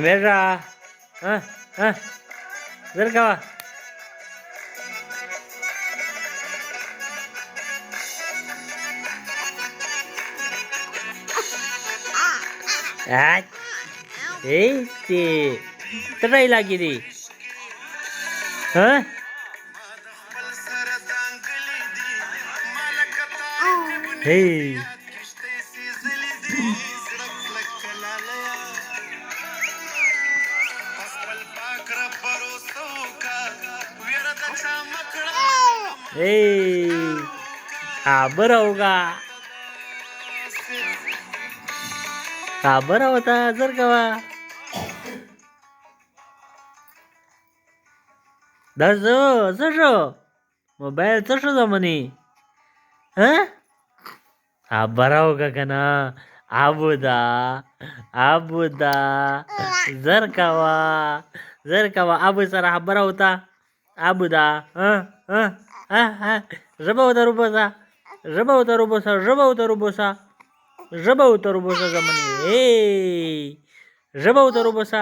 मेरा हाँ हाँ जर का ते तराई लागी रे हाँ हे हा बरं हो का बरं होता जर का तसं मोबाईल तसं जमनी हा बरा हो का ना आबुदा आबुदा जर कावा आबू सर हा बरा होता आबुदा रबा होता रुबोसा रबा होता रुबोसा जमनी रबा होता रुबोसा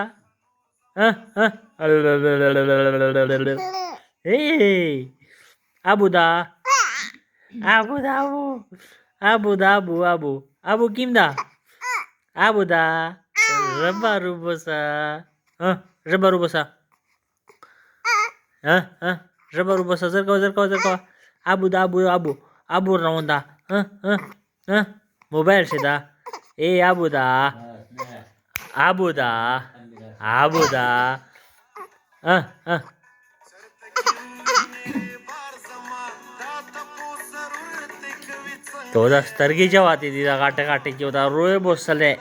आबुदा आबुदा abu kimda abuda rebarubosa rebarubosa zerka abu raunda mobile sida abuda तो दस्तरगीच्या वाती तिला काटे होता रोय बसले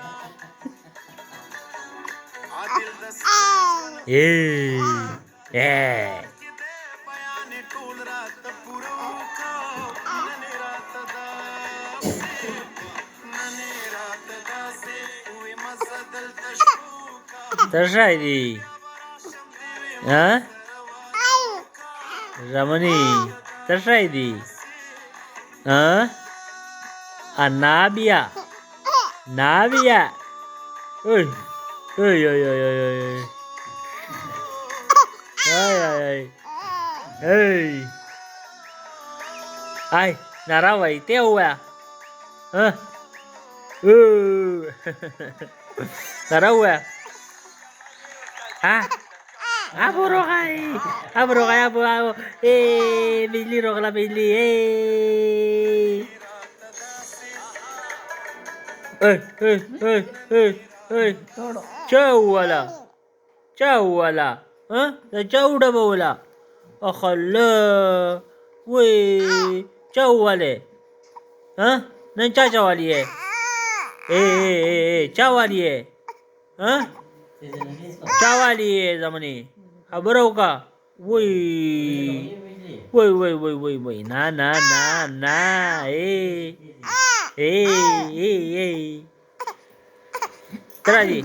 तसा आहे रमणी तसा आहे ती Nabia. Ui. Hey. Ai, narawai teo à? Naraw à? Abu rokai. Abu. Bili rokla bili. Chawala chawda bawla akhalla we chawale nan chawali chawali chawali zamani abarau ka woi na Teraji